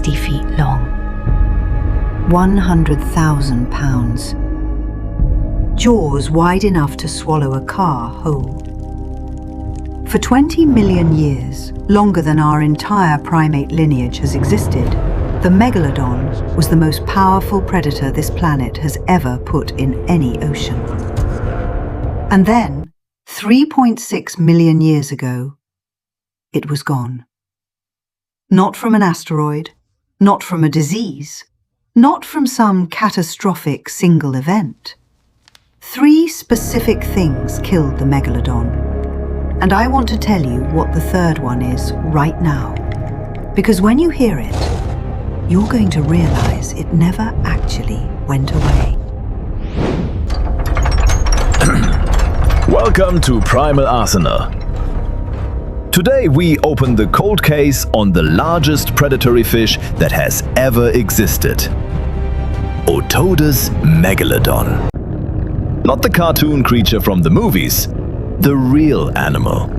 60 feet long, 100,000 pounds, jaws wide enough to swallow a car whole. For 20 million years, longer than our entire primate lineage has existed, the Megalodon was the most powerful predator this planet has ever put in any ocean. And then, 3.6 million years ago, it was gone. Not from an asteroid, not from a disease, not from some catastrophic single event. 3 specific things killed the Megalodon. And I want to tell you what the third one is right now. Because when you hear it, you're going to realize it never actually went away. Welcome to Primal Arsenal. Today we open the cold case on the largest predatory fish that has ever existed. Otodus megalodon. Not the cartoon creature from the movies, the real animal.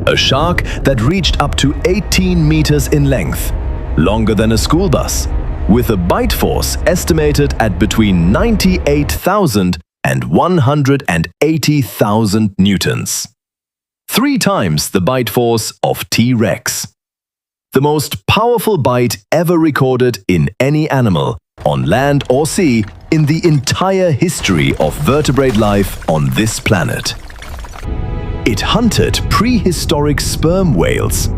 A shark that reached up to 18 meters in length, longer than a school bus, with a bite force estimated at between 98,000 and 180,000 newtons. 3 times the bite force of T-Rex. The most powerful bite ever recorded in any animal, on land or sea, in the entire history of vertebrate life on this planet. It hunted prehistoric sperm whales.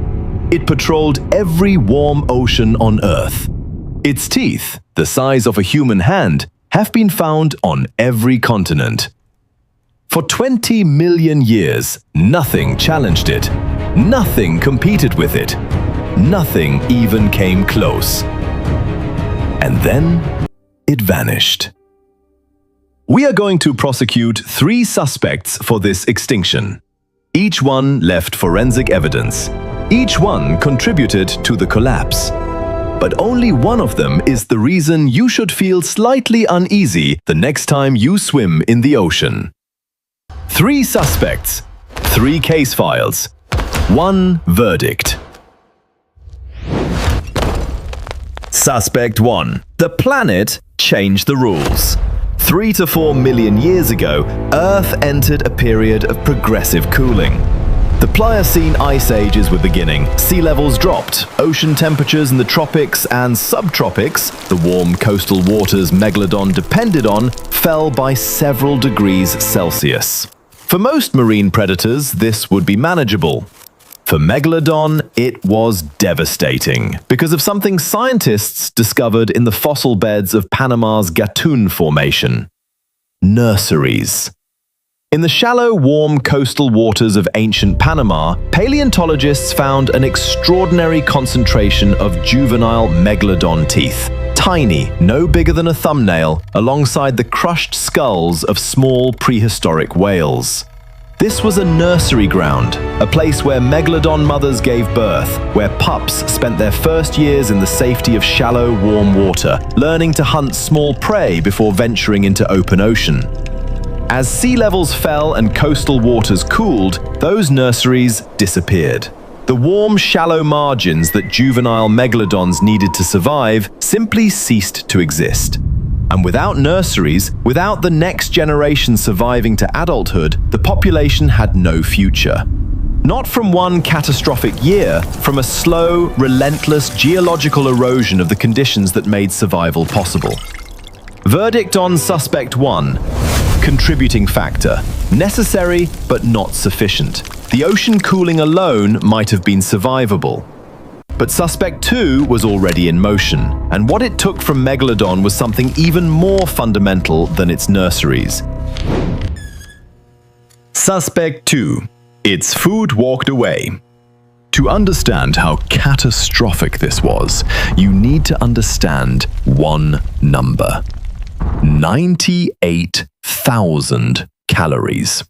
It patrolled every warm ocean on Earth. Its teeth, the size of a human hand, have been found on every continent. For 20 million years, nothing challenged it. Nothing competed with it. Nothing even came close. And then it vanished. We are going to prosecute 3 suspects for this extinction. Each one left forensic evidence. Each one contributed to the collapse. But only one of them is the reason you should feel slightly uneasy the next time you swim in the ocean. 3 suspects, 3 case files, 1 verdict. Suspect 1. The planet changed the rules. 3 to 4 million years ago, Earth entered a period of progressive cooling. The Pliocene ice ages were beginning, sea levels dropped, ocean temperatures in the tropics and subtropics, the warm coastal waters Megalodon depended on, fell by several degrees Celsius. For most marine predators, this would be manageable. For Megalodon, it was devastating because of something scientists discovered in the fossil beds of Panama's Gatun Formation. Nurseries. In the shallow, warm coastal waters of ancient Panama, paleontologists found an extraordinary concentration of juvenile Megalodon teeth. Tiny, no bigger than a thumbnail, alongside the crushed skulls of small prehistoric whales. This was a nursery ground, a place where Megalodon mothers gave birth, where pups spent their first years in the safety of shallow, warm water, learning to hunt small prey before venturing into open ocean. As sea levels fell and coastal waters cooled, those nurseries disappeared. The warm, shallow margins that juvenile megalodons needed to survive simply ceased to exist. And without nurseries, without the next generation surviving to adulthood, the population had no future. Not from one catastrophic year, from a slow, relentless geological erosion of the conditions that made survival possible. Verdict on Suspect 1. Contributing factor. Necessary, but not sufficient. The ocean cooling alone might have been survivable. But Suspect 2 was already in motion, and what it took from Megalodon was something even more fundamental than its nurseries. Suspect 2. Its food walked away. To understand how catastrophic this was, you need to understand one number. 98,000 calories.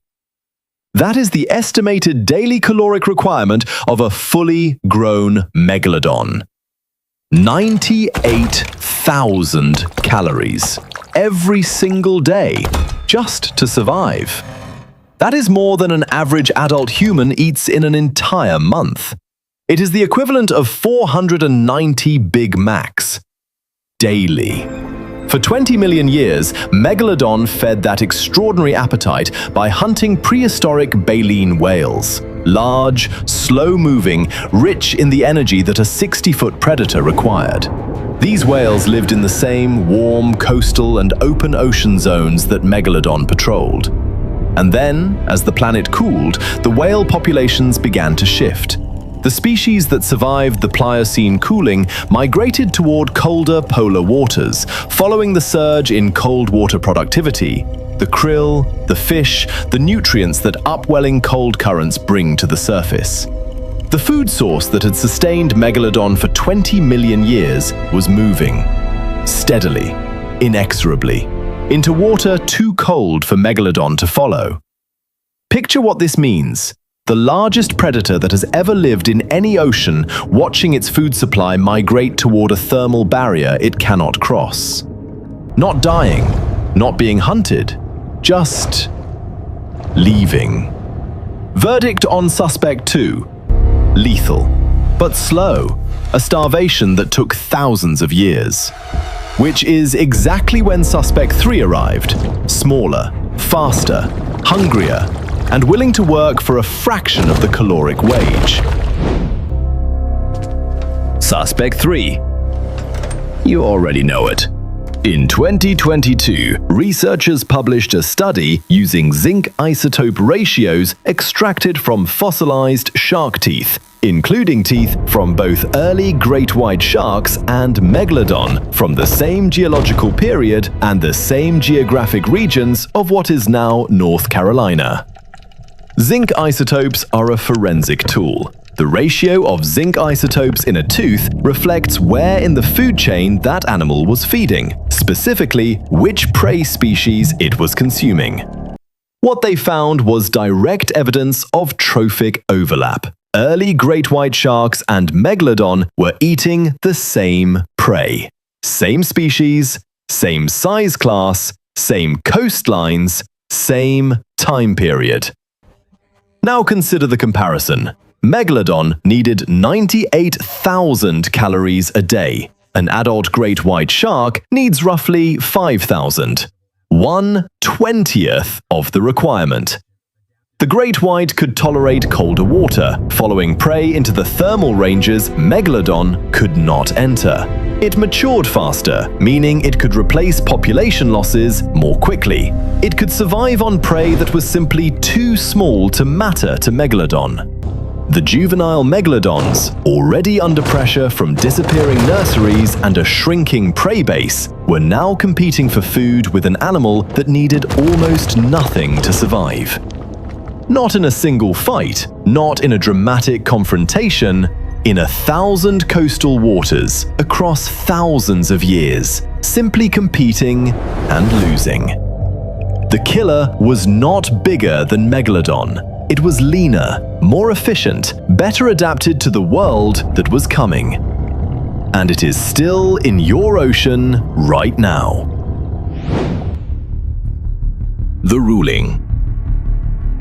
That is the estimated daily caloric requirement of a fully grown megalodon. 98,000 calories every single day, just to survive. That is more than an average adult human eats in an entire month. It is the equivalent of 490 Big Macs daily. For 20 million years, Megalodon fed that extraordinary appetite by hunting prehistoric baleen whales. Large, slow-moving, rich in the energy that a 60-foot predator required. These whales lived in the same warm, coastal and open ocean zones that Megalodon patrolled. And then, as the planet cooled, the whale populations began to shift. The species that survived the Pliocene cooling migrated toward colder polar waters, following the surge in cold water productivity, the krill, the fish, the nutrients that upwelling cold currents bring to the surface. The food source that had sustained Megalodon for 20 million years was moving, steadily, inexorably, into water too cold for Megalodon to follow. Picture what this means. The largest predator that has ever lived in any ocean watching its food supply migrate toward a thermal barrier it cannot cross. Not dying, not being hunted, just leaving. Verdict on Suspect 2. Lethal, but slow, a starvation that took thousands of years. Which is exactly when Suspect 3 arrived, smaller, faster, hungrier, and willing to work for a fraction of the caloric wage. Suspect 3. You already know it. In 2022, researchers published a study using zinc isotope ratios extracted from fossilized shark teeth, including teeth from both early great white sharks and Megalodon from the same geological period and the same geographic regions of what is now North Carolina. Zinc isotopes are a forensic tool. The ratio of zinc isotopes in a tooth reflects where in the food chain that animal was feeding, specifically which prey species it was consuming. What they found was direct evidence of trophic overlap. Early great white sharks and Megalodon were eating the same prey. Same species, same size class, same coastlines, same time period. Now consider the comparison. Megalodon needed 98,000 calories a day. An adult great white shark needs roughly 5,000. 1/20th of the requirement. The great white could tolerate colder water. Following prey into the thermal ranges, Megalodon could not enter. It matured faster, meaning it could replace population losses more quickly. It could survive on prey that was simply too small to matter to Megalodon. The juvenile Megalodons, already under pressure from disappearing nurseries and a shrinking prey base, were now competing for food with an animal that needed almost nothing to survive. Not in a single fight, not in a dramatic confrontation, in 1,000 coastal waters across thousands of years, simply competing and losing. The killer was not bigger than Megalodon. It was leaner, more efficient, better adapted to the world that was coming. And it is still in your ocean right now. The ruling.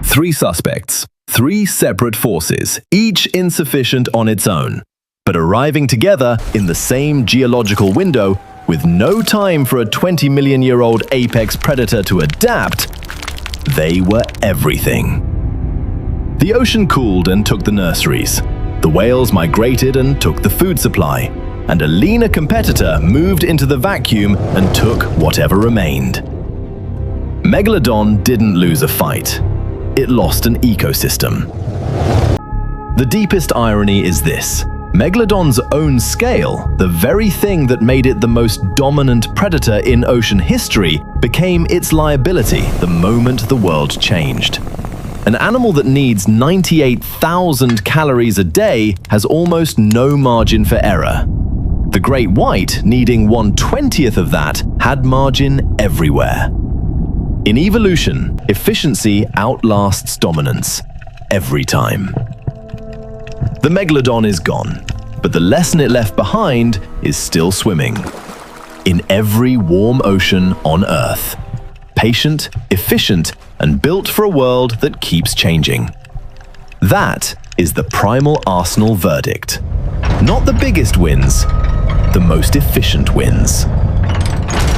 3 suspects, 3 separate forces, each insufficient on its own, but arriving together in the same geological window with no time for a 20-million-year-old apex predator to adapt. They were everything. The ocean cooled and took the nurseries. The whales migrated and took the food supply. And a leaner competitor moved into the vacuum and took whatever remained. Megalodon didn't lose a fight. It lost an ecosystem. The deepest irony is this. Megalodon's own scale, the very thing that made it the most dominant predator in ocean history, became its liability the moment the world changed. An animal that needs 98,000 calories a day has almost no margin for error. The great white, needing 1/20th of that, had margin everywhere. In evolution, efficiency outlasts dominance, every time. The Megalodon is gone, but the lesson it left behind is still swimming. In every warm ocean on Earth. Patient, efficient, and built for a world that keeps changing. That is the primal arsenal verdict. Not the biggest wins, the most efficient wins.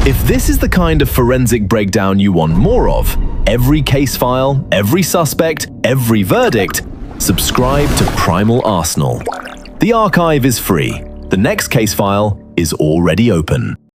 If this is the kind of forensic breakdown you want more of, every case file, every suspect, every verdict, subscribe to Primal Arsenal. The archive is free. The next case file is already open.